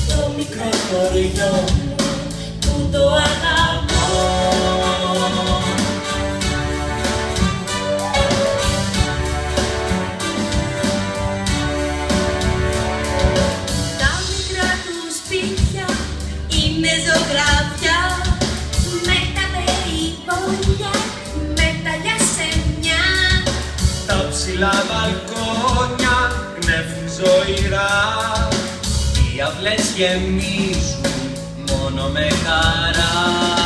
Το μικρό χωριό μου που το αγαπώ. Τα μικρά του σπίτια είναι ζωγραφιά, με τα περιβόλια, με τα γιασεμιά. Τα ψηλά μπαλκόνια γνέφουν ζωηρά, οι αυλές γεμίζουν μόνο με χαρά.